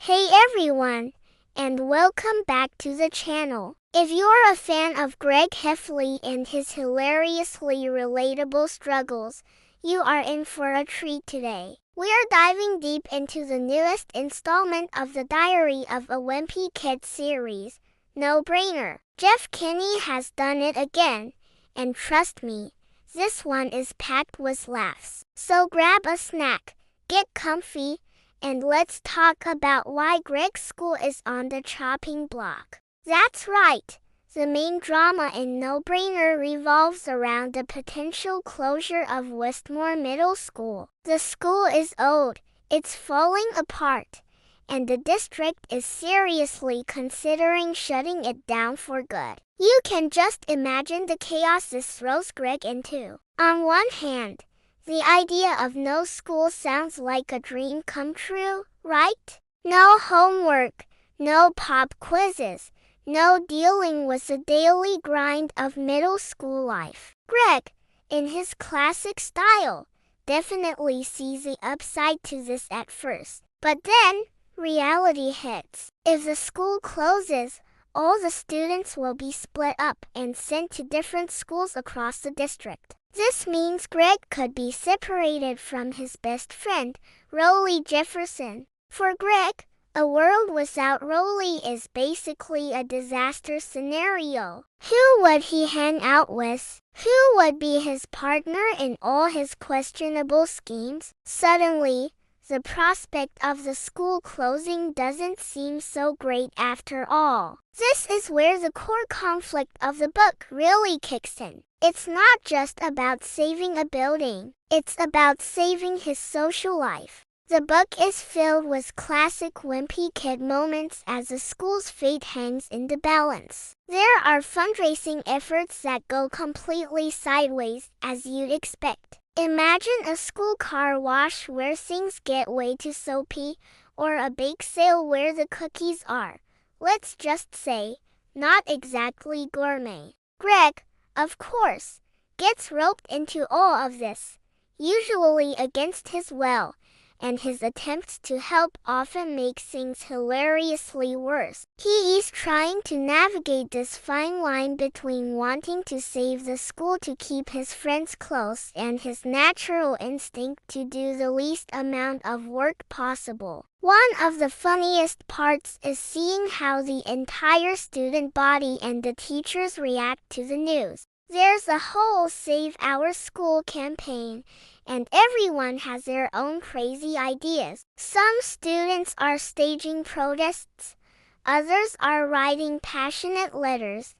Hey everyone, and welcome back to the channel. If you're a fan of Greg Heffley and his hilariously relatable struggles, you are in for a treat today. We are diving deep into the newest installment of the Diary of a Wimpy Kid series, No Brainer. Jeff Kinney has done it again, and trust me, this one is packed with laughs. So grab a snack, get comfy, and let's talk about why Greg's school is on the chopping block. That's right. The main drama in No Brainer revolves around the potential closure of Westmore Middle School. The school is old, it's falling apart, and the district is seriously considering shutting it down for good. You can just imagine the chaos this throws Greg into. On one hand, the idea of no school sounds like a dream come true, right? No homework, no pop quizzes, no dealing with the daily grind of middle school life. Greg, in his classic style, definitely sees the upside to this at first. But then, reality hits. If the school closes, all the students will be split up and sent to different schools across the district. This means Greg could be separated from his best friend, Rowley Jefferson. For Greg, a world without Rowley is basically a disaster scenario. Who would he hang out with? Who would be his partner in all his questionable schemes? Suddenly, the prospect of the school closing doesn't seem so great after all. This is where the core conflict of the book really kicks in. It's not just about saving a building, it's about saving his social life. The book is filled with classic Wimpy Kid moments as the school's fate hangs in the balance. There are fundraising efforts that go completely sideways, as you'd expect. Imagine a school car wash where things get way too soapy, or a bake sale where the cookies are, let's just say, not exactly gourmet. Greg, of course, gets roped into all of this, usually against his will, and his attempts to help often make things hilariously worse. He is trying to navigate this fine line between wanting to save the school to keep his friends close and his natural instinct to do the least amount of work possible. One of the funniest parts is seeing how the entire student body and the teachers react to the news. There's a whole Save Our School campaign, and everyone has their own crazy ideas. Some students are staging protests, others are writing passionate letters,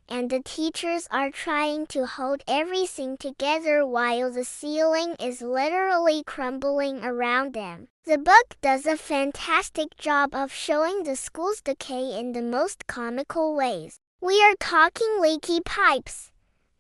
and the teachers are trying to hold everything together while the ceiling is literally crumbling around them. The book does a fantastic job of showing the school's decay in the most comical ways. We are talking leaky pipes,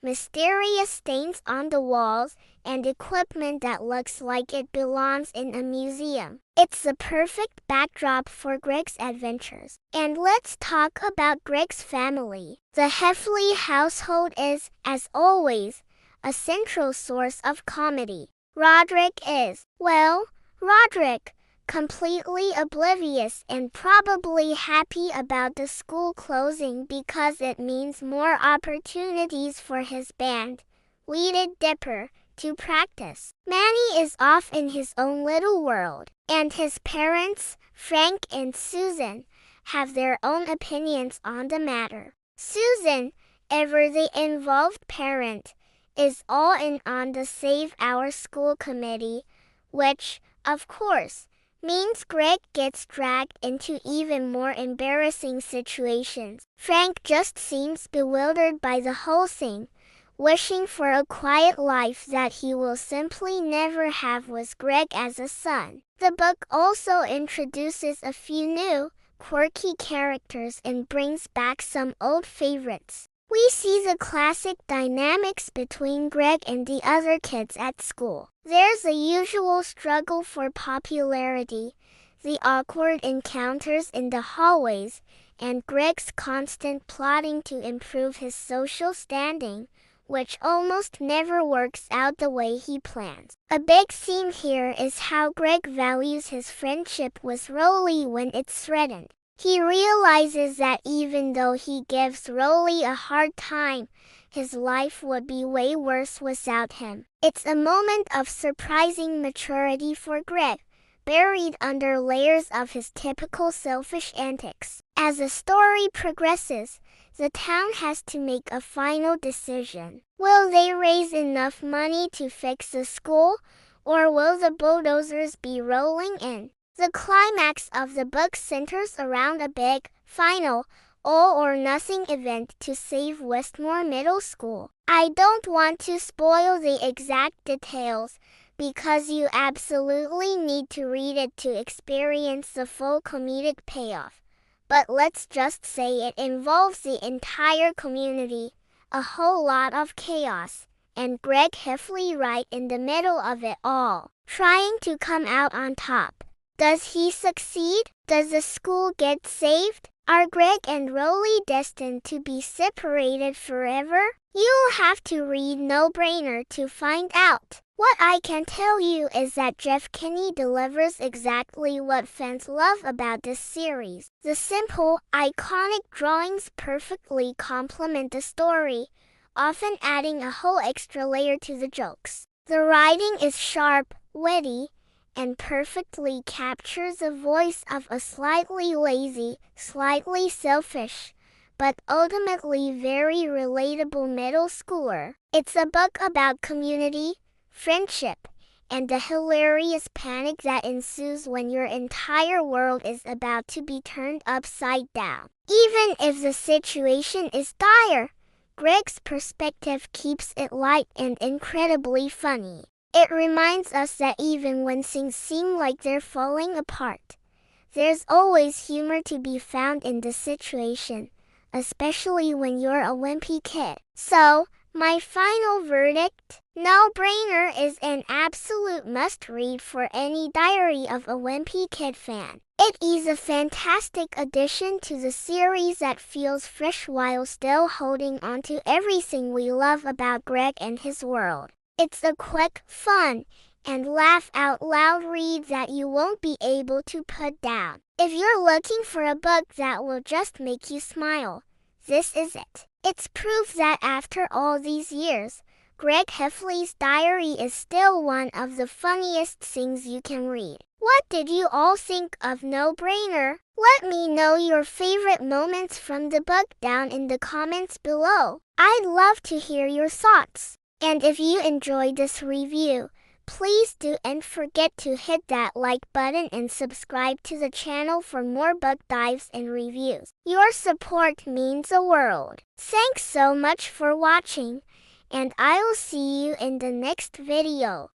mysterious stains on the walls, and equipment that looks like it belongs in a museum. It's the perfect backdrop for Greg's adventures. And let's talk about Greg's family. The Heffley household is, as always, a central source of comedy. Roderick is, well, Roderick, completely oblivious and probably happy about the school closing because it means more opportunities for his band, Weeded Dipper, to practice. Manny is off in his own little world, and his parents, Frank and Susan, have their own opinions on the matter. Susan, ever the involved parent, is all in on the Save Our School committee, which, of course, means Greg gets dragged into even more embarrassing situations. Frank just seems bewildered by the whole thing, wishing for a quiet life that he will simply never have with Greg as a son. The book also introduces a few new, quirky characters and brings back some old favorites. We see the classic dynamics between Greg and the other kids at school. There's the usual struggle for popularity, the awkward encounters in the hallways, and Greg's constant plotting to improve his social standing, which almost never works out the way he plans. A big scene here is how Greg values his friendship with Rowley when it's threatened. He realizes that even though he gives Rowley a hard time, his life would be way worse without him. It's a moment of surprising maturity for Greg, buried under layers of his typical selfish antics. As the story progresses, the town has to make a final decision. Will they raise enough money to fix the school, or will the bulldozers be rolling in? The climax of the book centers around a big, final, all-or-nothing event to save Westmore Middle School. I don't want to spoil the exact details, because you absolutely need to read it to experience the full comedic payoff. But let's just say it involves the entire community, a whole lot of chaos, and Greg Heffley right in the middle of it all, trying to come out on top. Does he succeed? Does the school get saved? Are Greg and Rowley destined to be separated forever? You'll have to read No Brainer to find out. What I can tell you is that Kinney delivers exactly what fans love about this series. The simple, iconic drawings perfectly complement the story, often adding a whole extra layer to the jokes. The writing is sharp, witty, and perfectly captures the voice of a slightly lazy, slightly selfish, but ultimately very relatable middle schooler. It's a book about community, friendship, and the hilarious panic that ensues when your entire world is about to be turned upside down. Even if the situation is dire, Greg's perspective keeps it light and incredibly funny. It reminds us that even when things seem like they're falling apart, there's always humor to be found in the situation, especially when you're a wimpy kid. So, my final verdict? No Brainer is an absolute must-read for any Diary of a Wimpy Kid fan. It is a fantastic addition to the series that feels fresh while still holding on to everything we love about Greg and his world. It's a quick, fun, and laugh-out-loud read that you won't be able to put down. If you're looking for a book that will just make you smile, this is it. It's proof that after all these years, Greg Heffley's diary is still one of the funniest things you can read. What did you all think of No Brainer? Let me know your favorite moments from the book down in the comments below. I'd love to hear your thoughts. And if you enjoyed this review, please don't forget to hit that like button and subscribe to the channel for more book dives and reviews. Your support means the world. Thanks so much for watching, and I'll see you in the next video.